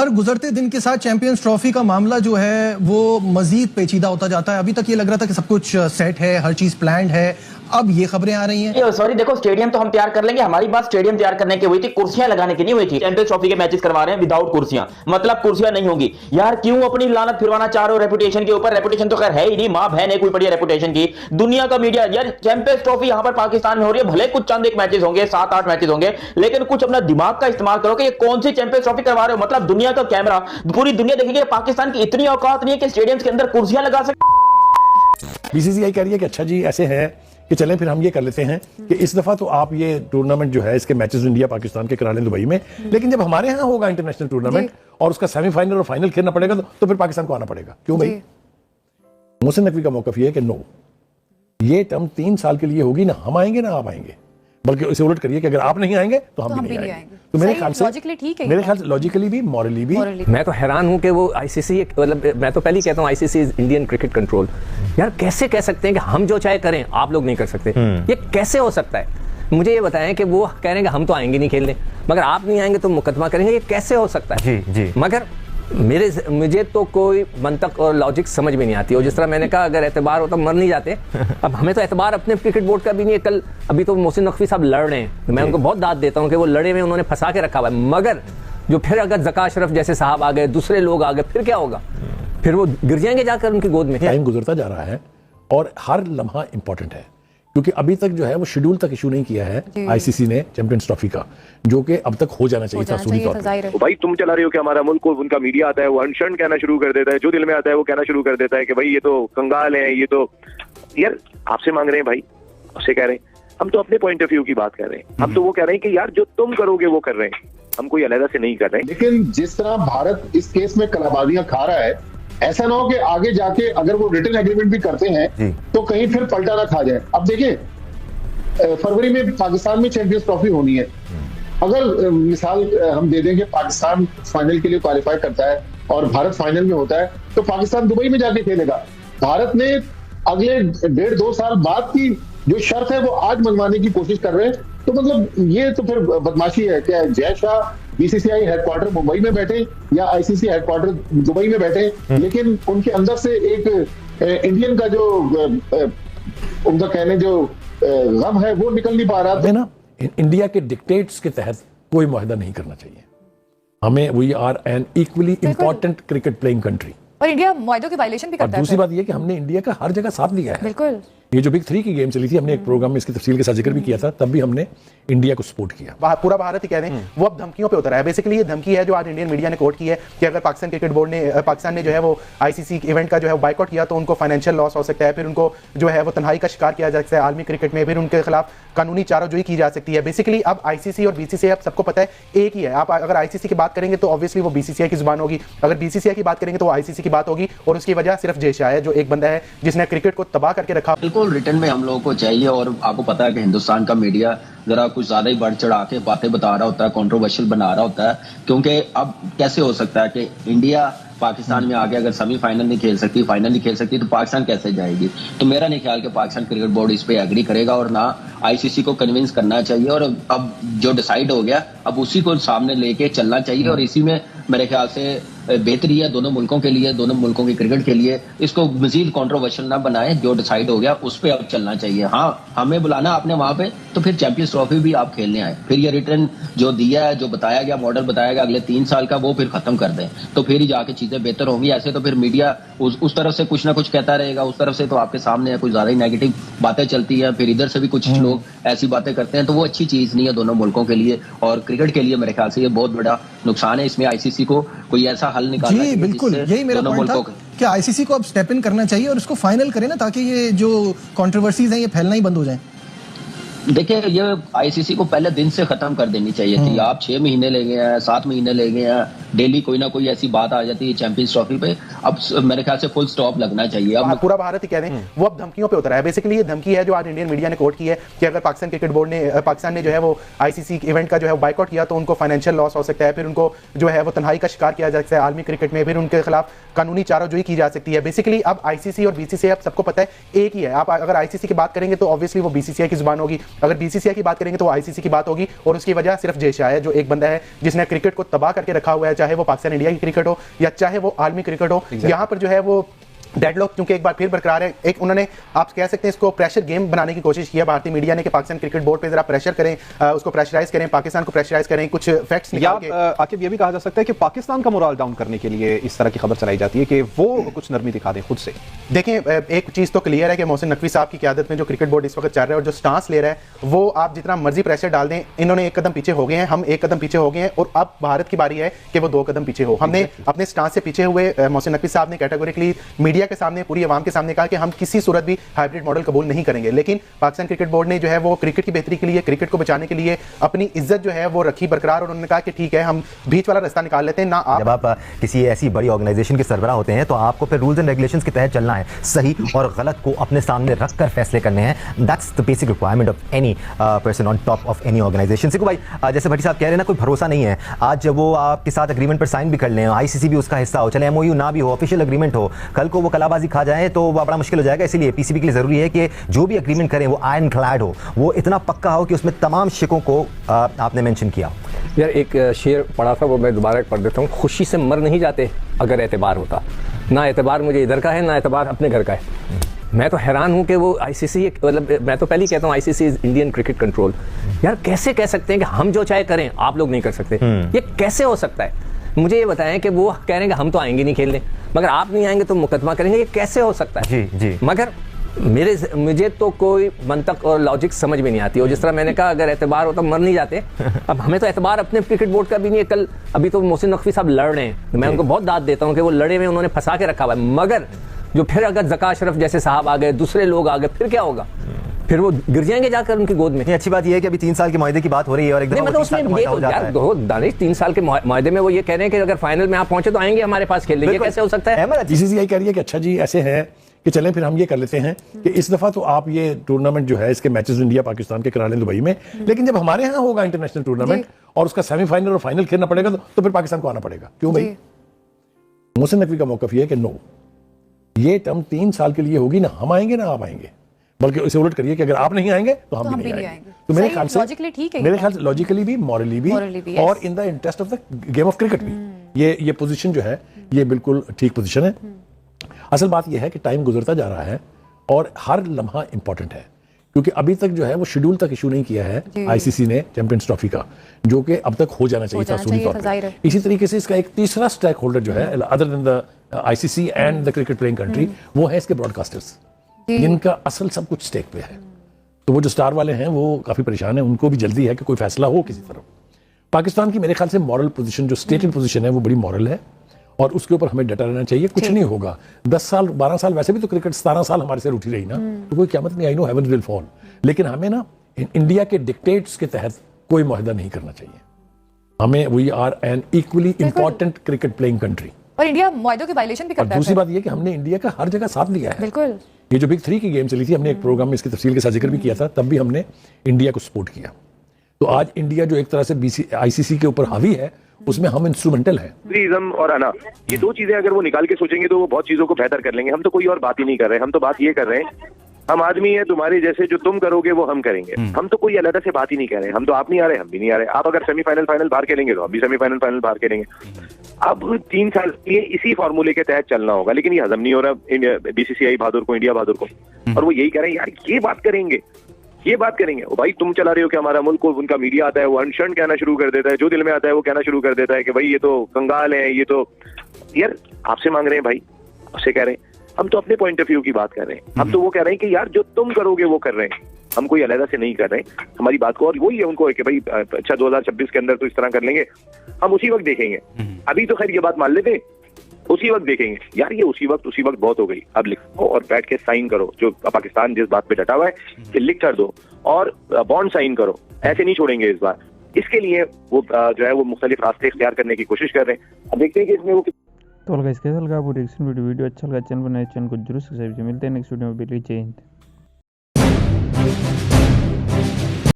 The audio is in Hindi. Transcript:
हर गुजरते दिन के साथ चैंपियंस ट्रॉफी का मामला जो है वो मजीद पेचीदा होता जाता है। अभी तक ये लग रहा था कि सब कुछ सेट है, हर चीज प्लान्ड है, अब ये खबरें आ रही हैं। सॉरी देखो, स्टेडियम तो हम तैयार कर लेंगे, हमारी बात स्टेडियम तैयार करने की हुई थी, कुर्सियां लगाने की नहीं हुई थी। चैंपियंस ट्रॉफी के मैचेस करवा रहे हैं विदाउट कुर्सियां, मतलब कुर्सियां नहीं होंगी। यार क्यों अपनी लानत फिरवाना चाह रहे हो रेपुटेशन के ऊपर? रेपुटेशन तो खैर है ही नहीं, मां बहन है कोई बढ़िया रेपुटेशन की। दुनिया का मीडिया, यार चैंपियंस ट्रॉफी यहां पर पाकिस्तान में हो रही है, भले कुछ चंद एक मैचेस होंगे, 7-8 मैचेस होंगे, लेकिन कुछ अपना दिमाग का इस्तेमाल करो कि ये कौन सी चैंपियंस ट्रॉफी करवा रहे हो। मतलब दुनिया का कैमरा, पूरी दुनिया देखेगी, पाकिस्तान की इतनी औकात नहीं है कि स्टेडियम के अंदर कुर्सियां लगा सके। बीसीसीआई कह रही है कि अच्छा जी ऐसे है कि चलें फिर हम ये कर लेते हैं कि इस दफा तो आप ये टूर्नामेंट जो है इसके मैचेस इंडिया पाकिस्तान के करा लें दुबई में, लेकिन जब हमारे यहाँ होगा इंटरनेशनल टूर्नामेंट और उसका सेमीफाइनल और फाइनल खेलना पड़ेगा तो फिर पाकिस्तान को आना पड़ेगा। क्यों भाई? मोहसिन नकवी का मौकफ ये है कि नो, ये टर्म 3 साल के लिए होगी, ना हम आएंगे ना आप आएंगे, बल्कि इसे उलट करिए कि अगर आप नहीं आएंगे तो हम भी नहीं आएंगे। तो मेरे ख्याल से लॉजिकली ठीक है, मेरे ख्याल से लॉजिकली भी, मॉरली भी। मैं तो हैरान हूं कि वो आईसीसी, मतलब मैं तो पहले ही कहता हूं ICC is Indian cricket control. यार कैसे कह सकते हैं कि हम जो चाहे करें आप लोग नहीं कर सकते? ये कैसे हो सकता है? मुझे ये बताएं कि वो कह रहे हैं कि हम तो आएंगे नहीं खेलने, मगर आप नहीं आएंगे तो मुकदमा करेंगे, ये कैसे हो सकता है? जी। मगर मुझे तो कोई मंतक और लॉजिक समझ में नहीं आती। और जिस तरह मैंने कहा अगर एतबार होता मर नहीं जाते। अब हमें तो एतबार अपने क्रिकेट बोर्ड का भी नहीं है। कल अभी तो मोहसिन नकवी साहब लड़ रहे हैं, मैं उनको बहुत दाद देता हूं कि वो लड़े में उन्होंने फंसा के रखा हुआ है, मगर जो फिर अगर ज़का अशरफ जैसे साहब आ गए, दूसरे लोग आ गए, फिर क्या होगा? फिर वो गिर जाएंगे जाकर उनकी गोद में। टाइम गुजरता जा रहा है और हर लम्हा इंपॉर्टेंट है, क्योंकि अभी तक जो है वो शेड्यूल तक इशू नहीं किया है आईसीसी ने चैंपियंस ट्रॉफी का, जो कि अब तक हो जाना चाहिए था सूरी तौर पे। भाई तुम चला रही हो कि हमारा मुल्क को उनका मीडिया आता है वो अनशन कहना शुरू कर देता है, जो दिल में आता है वो कहना शुरू कर देता है कि भाई ये तो कंगाल है, ये तो। यार आपसे मांग रहे हैं भाई, आपसे कह रहे हैं, हम तो अपने पॉइंट ऑफ व्यू की बात कर रहे हैं। हम तो वो कह रहे हैं कि यार जो तुम करोगे वो कर रहे हैं, हम कोई अलग से नहीं कर रहे हैं। लेकिन जिस तरह भारत इस केस में कलाबाजियां खा रहा है, ऐसा ना हो कि आगे जाके अगर वो रिटर्न एग्रीमेंट भी करते हैं तो कहीं फिर पलटा ना खा जाए। अब देखिए फरवरी में पाकिस्तान में चैंपियंस ट्रॉफी होनी है, अगर मिसाल हम दे दें कि पाकिस्तान फाइनल के लिए क्वालिफाई करता है और भारत फाइनल में होता है, तो पाकिस्तान दुबई में जाके खेलेगा। भारत ने अगले 1.5-2 साल बाद की जो शर्त है वो आज मनवाने की कोशिश कर रहे हैं, तो मतलब ये तो फिर बदमाशी है। क्या जय शाह बीसीसीआई हेडक्वार्टर मुंबई में बैठे या आईसीसी हेडक्वार्टर दुबई में बैठे, लेकिन उनके अंदर से एक इंडियन का जो उनका कहने जो गम है वो निकल नहीं पा रहा था ना। इंडिया के डिक्टेट्स के तहत कोई मुआहदा नहीं करना चाहिए हमें। We are an equally important cricket playing country, और इंडिया मुआहदों की वायलेशन भी करता है। दूसरी बात यह कि हमने इंडिया का हर जगह साथ लिया है। बिल्कुल, ये जो बिग 3 की गेम चली थी, हमने एक प्रोग्राम में इसकी तफसील के साथ जिक्र भी किया था, तब भी हमने इंडिया को सपोर्ट किया। पूरा भारत ही कह रहे हैं वो अब धमकियों पे उतरा है। बेसिकली ये धमकी है जो आज इंडियन मीडिया ने कोट की है कि अगर पाकिस्तान क्रिकेट बोर्ड ने पाकिस्तान ने जो है वो आईसीसी इवेंट का जो है बाइकआउट किया तो उनको फाइनेंशियल लॉस हो सकता है, फिर उनको जो है वो तन्हाई का शिकार किया जा सकता है आलमी क्रिकेट में, फिर उनके खिलाफ कानूनी चाराजोई की जा सकती है। बेसिकली अब आईसीसी और बीसीसीआई अब सबको पता है एक ही है। आप अगर आईसीसी की बात करेंगे तो ऑब्वियसली वो बीसीसीआई की जुबान होगी, अगर बीसीसीआई की बात करेंगे तो आईसीसी की बात होगी, और उसकी वजह सिर्फ जय शाह है, जो एक बंदा है जिसने क्रिकेट को तबाह करके रखा। बिल्कुल रिटर्न में हम लोगों को चाहिए, और आपको पता है कि हिंदुस्तान का मीडिया जरा कुछ ज्यादा ही बढ़ चढ़ा के बातें बता रहा होता है, कंट्रोवर्शियल बना रहा होता है, क्योंकि अब कैसे हो सकता है कि इंडिया पाकिस्तान में आगे अगर सेमीफाइनल नहीं खेल सकती, फाइनल नहीं खेल सकती, तो पाकिस्तान कैसे जाएगी? तो मेरा नहीं ख्याल कि पाकिस्तान क्रिकेट बोर्ड इस पे एग्री करेगा, और ना आईसीसी को कन्विंस करना चाहिए, और अब जो डिसाइड हो गया अब उसी को सामने लेके चलना चाहिए, और इसी में मेरे ख्याल से बेहतरी है दोनों मुल्कों के लिए, दोनों मुल्कों की क्रिकेट के लिए। इसको मजीद कंट्रोवर्शियल ना बनाए, जो डिसाइड हो गया उस पर अब चलना चाहिए। हाँ, हमें बुलाना आपने वहां पे, तो फिर चैंपियंस ट्रॉफी भी आप खेलने आए, फिर ये रिटर्न जो दिया है, जो बताया गया मॉडल बताया गया अगले 3 साल का, वो फिर खत्म कर दें, तो फिर ही जाके चीजें बेहतर होंगी। ऐसे तो फिर मीडिया उस तरफ से कुछ ना कुछ कहता रहेगा, उस तरफ से तो आपके सामने है कुछ ज्यादा ही नेगेटिव बातें चलती है, फिर इधर से भी कुछ लोग ऐसी बातें करते हैं, तो वो अच्छी चीज नहीं है दोनों मुल्कों के लिए, और क्रिकेट के लिए मेरे ख्याल से ये बहुत बड़ा नुकसान है। इसमें आईसीसी को कोई ऐसा हल निकालना चाहिए। बिल्कुल, यही मेरा पॉइंट था कि आईसीसी को अब स्टेप इन करना चाहिए और इसको फाइनल करें ना, ताकि ये जो कंट्रोवर्सीज हैं ये फैलना ही बंद हो जाए। देखिए ये आईसीसी को पहले दिन से खत्म कर देनी चाहिए थी। आप 6 महीने ले गए हैं, 7 महीने ले गए हैं, डेली कोई ना कोई ऐसी बात आ जाती है चैंपियंस ट्रॉफी पे। अब मेरे ख्याल से फुल स्टॉप लगना चाहिए। अब पूरा भारत ही कह रहे हैं वो अब धमकियों पे उतरा है। बेसिकली ये धमकी है जो आज इंडियन मीडिया ने कोट की है कि अगर पाकिस्तान क्रिकेट बोर्ड ने पाकिस्तान ने जो है वो आईसीसी इवेंट का जो है बाइकआउट किया तो उनको फाइनेंशियल लॉस हो सकता है, फिर उनको जो है वो तन्हाई का शिकार किया जा सकता है आलमी क्रिकेट में, फिर उनके खिलाफ कानूनी चाराजोई की जा सकती है। बेसिकली अब आईसीसी और बीसीसीआई अब सबको पता है एक ही है। आप अगर आईसीसी की बात करेंगे तो ऑब्वियसली वो बीसीसीआई की जुबान होगी, अगर बीसीसीआई की बात करेंगे तो आईसीसी की बात होगी, और उसकी वजह सिर्फ जय शाह है, जो एक बंदा है जिसने क्रिकेट को तबाह करके रखा हुआ है। चाहे वो पाकिस्तान इंडिया की क्रिकेट हो या चाहे वो आलमी क्रिकेट हो, यहाँ पर जो है वो डेडलॉक क्योंकि एक बार फिर बरकरार है। एक उन्होंने आप कह सकते हैं इसको प्रेशर गेम बनाने की कोशिश की है भारतीय मीडिया ने कि पाकिस्तान क्रिकेट बोर्ड पे जरा प्रेशर करें, उसको प्रेशराइज करें, पाकिस्तान को प्रेशराइज करें, कुछ फैक्ट्स निकाल के। आकिब ये भी कहा जा सकता है कि पाकिस्तान का मोरल डाउन करने के लिए इस तरह की खबर चलाई जाती है कि वो कुछ नरमी दिखा दें खुद से। देखें, एक चीज तो क्लियर है कि मोहसिन नकवी साहब की क़यादत में जो क्रिकेट बोर्ड इस वक्त चल रहा है और जो स्टांस ले रहा है वो आप जितना मर्जी प्रेशर डाल दें, इन्होंने एक कदम पीछे हो गए हैं, हम एक कदम पीछे हो गए हैं और अब भारत की बारी है कि वो 2 कदम पीछे हो। हमने अपने स्टांस से पीछे हुए। मोहसिन नकवी साहब ने कैटेगोरिकली मीडिया के सामने, पूरी आवाम के सामने कहा कि हम किसी सूरत भी हाइब्रिड मॉडल कबूल नहीं करेंगे, लेकिन पाकिस्तान क्रिकेट बोर्ड ने जो है वो क्रिकेट की बेहतरी के लिए, क्रिकेट को बचाने के लिए अपनी इज्जत जो है वो रखी बरकरार और उन्होंने कहा कि ठीक है हम बीच वाला रास्ता निकाल लेते हैं ना। जब आप किसी ऐसी बड़ी ऑर्गेनाइजेशन के सरबराह होते हैं तो आपको फिर रूल्स एंड रेगुलेशंस के तहत चलना है, सही और गलत को अपने सामने रखकर फैसले करने हैं। That's the basic requirement of any person on top of any organisation. Siku भाई, जैसे भट्टी साहब कह रहे हैं ना, कोई भरोसा नहीं है। आज वो आपके साथ एग्रीमेंट पर साइन भी कर लें, आईसीसी भी उसका हिस्सा हो, चले एमओयू ना भी हो, ऑफिशियल एग्रीमेंट हो, कल को वो कलाबाजी खा जाए तो बड़ा मुश्किल हो जाएगा। इसलिए पीसीबी के लिए जरूरी है कि जो भी एग्रीमेंट करें वो आयरन क्लैड हो, वो इतना पक्का हो कि उसमें तमाम शिकों को आपने मेंशन किया। यार एक शेर पढ़ा था, वो मैं दोबारा पढ़ देता हूँ। खुशी से मर नहीं जाते अगर एतबार होता। ना एतबार मुझे इधर का है, ना एतबार अपने घर का है। मैं तो हैरान हूँ कि वो आईसीसी, मतलब मैं तो पहले ही कहता हूँ ICC is Indian cricket control. यार कैसे कह सकते हैं कि हम जो चाहे करें आप लोग नहीं कर सकते? ये कैसे हो सकता है? मुझे ये बताएं कि वो कह रहे हैं कि हम तो आएंगे नहीं खेलने, मगर आप नहीं आएंगे तो मुकदमा करेंगे। ये कैसे हो सकता है? जी जी। मगर मुझे तो कोई मंतक और लॉजिक समझ में नहीं आती। और जिस तरह मैंने कहा अगर एतबार होता मर नहीं जाते, अब हमें तो एतबार अपने क्रिकेट बोर्ड का भी नहीं है। कल अभी तो मोहसिन नकवी साहब लड़ रहे हैं, मैं उनको बहुत दाद देता हूँ कि वो लड़े में उन्होंने फंसा के रखा हुआ है। मगर जो फिर अगर ज़का अशरफ जैसे साहब आ गए, दूसरे लोग आ गए, फिर क्या होगा? फिर वो गिर जाएंगे जाकर उनकी गोद में। अच्छी बात यह है कि अभी 3 साल के मुआहदे की बात हो रही है और एकदम मतलब उसमें ये तो यार दानिश 3 साल के मुआहदे में वो ये कह रहे हैं कि अगर फाइनल में आप पहुंचे तो आएंगे हमारे पास खेलने। ये कैसे हो सकता है? बीसीसीआई कह रही है कि अच्छा जी ऐसे है कि चलें फिर हम ये कर लेते हैं कि इस दफा तो आप ये टूर्नामेंट जो है इसके मैचेस इंडिया पाकिस्तान के करा लें दुबई में, लेकिन जब हमारे यहाँ होगा इंटरनेशनल टूर्नामेंट और उसका सेमीफाइनल और फाइनल खेलना पड़ेगा तो फिर पाकिस्तान को आना पड़ेगा। क्यों भाई? मोहसिन नकवी का मौक़िफ़ ये है कि नो, ये टर्म 3 साल के लिए होगी, ना हम आएंगे ना आप आएंगे, बल्कि इसे उलट करिए कि अगर आप नहीं आएंगे तो हम भी नहीं आएंगे। तो मेरे ख्याल से लॉजिकली भी, मॉरली भी और in the interest of the game of cricket भी ये पोजीशन जो है ये बिल्कुल ठीक पोजीशन है। असल बात यह है कि टाइम गुजरता जा रहा है और हर लम्हा इंपॉर्टेंट है, क्योंकि अभी तक जो है वो शेड्यूल तक इशू नहीं किया है आईसीसी ने चैंपियंस ट्रॉफी का, जो कि अब तक हो जाना चाहिए था सूरी तौर पर। इसी तरीके से इसका एक तीसरा स्टेक होल्डर जो है other than the ICC and the cricket playing country, वो है इसके ब्रॉडकास्टर्स, जिनका असल सब कुछ स्टेक पे है। तो वो जो स्टार वाले हैं वो काफी परेशान है, उनको भी जल्दी है कि कोई फैसला हो किसी तरफ। पाकिस्तान की मेरे ख्याल से मॉरल पोजीशन जो स्टेटेड पोजीशन है वो बड़ी मॉरल है और उसके ऊपर हमें डटा रहना चाहिए। कुछ नहीं होगा, 10 साल 12 साल, वैसे भी तो क्रिकेट 17 साल हमारे से उठी रही ना, तो कोई क़यामत नहीं। I know haven will fall, लेकिन हमें ना इंडिया के डिक्टेट्स के तहत कोई मुआहदा नहीं करना चाहिए। हमें we are an equally important cricket playing country और इंडिया मुआहदों की वायलेशन भी करता है। दूसरी बात यह कि हमने इंडिया का हर जगह साथ लिया है। बिल्कुल, ये जो बिग 3 की गेम चली थी, हमने एक प्रोग्राम में इसकी तफसील के साथ जिक्र भी किया था, तब भी हमने इंडिया को सपोर्ट किया। तो आज इंडिया जो एक तरह से आईसीसी के ऊपर हावी है, उसमें हम इंस्ट्रूमेंटल हैं। और आना, ये 2 चीजें अगर वो निकाल के सोचेंगे तो वो बहुत चीजों को बेहतर कर लेंगे। हम तो कोई और बात ही नहीं कर रहे, हम तो बात ये कर रहे हैं हम आदमी है तुम्हारे जैसे, जो तुम करोगे वो हम करेंगे। हम तो कोई अलग से बात ही नहीं कर रहे। हम तो आप नहीं आ रहे, हम भी नहीं आ रहे। आप अगर सेमीफाइनल फाइनल बाहर खेलेंगे तो हम भी सेमीफाइनल फाइनल बाहर खेलेंगे। अब 3 साल के लिए इसी फॉर्मूले के तहत चलना होगा, लेकिन ये हजम नहीं हो रहा बीसीसीआई बहादुर को, इंडिया बहादुर को। और वो यही कह रहे हैं यार ये बात करेंगे, ये बात करेंगे। ओ भाई तुम चला रहे हो कि हमारा मुल्क को, उनका मीडिया आता है वो अनशन कहना शुरू कर देता है, जो दिल में आता है वो कहना शुरू कर देता है कि भाई ये तो कंगाल है, ये तो यार आपसे मांग रहे हैं भाई, आपसे कह रहे हैं। हम तो अपने पॉइंट ऑफ व्यू की बात कर रहे हैं। हम तो वो कह रहे हैं कि यार जो तुम करोगे वो कर रहे हैं, हम कोई अलग से नहीं कर रहे हैं हमारी बात को। और वही है उनको कि भाई अच्छा 2026 के अंदर तो इस तरह कर लेंगे, हम उसी वक्त देखेंगे। अभी तो खैर ये बात मान लेते, उसी वक्त देखेंगे। यार ये उसी वक्त बहुत हो गई। अब लिखो और बैठ के साइन करो, जो पाकिस्तान जिस बात पे डटा हुआ है कि लिख कर दो और बॉन्ड साइन करो, ऐसे नहीं छोड़ेंगे इस बार। इसके लिए वो जो है वो मुख्तलिफ रास्ते इख्तियार करने की कोशिश कर रहे हैं। अब देखते हैं कि इसमें वो तो गाइस कैसा लगा आपको रिएक्शन वीडियो अच्छा लगा चैनल बनाए, चैनल को जरूर सब्सक्राइब कीजिए। मिलते हैं नेक्स्ट वीडियो में। जय हिंद।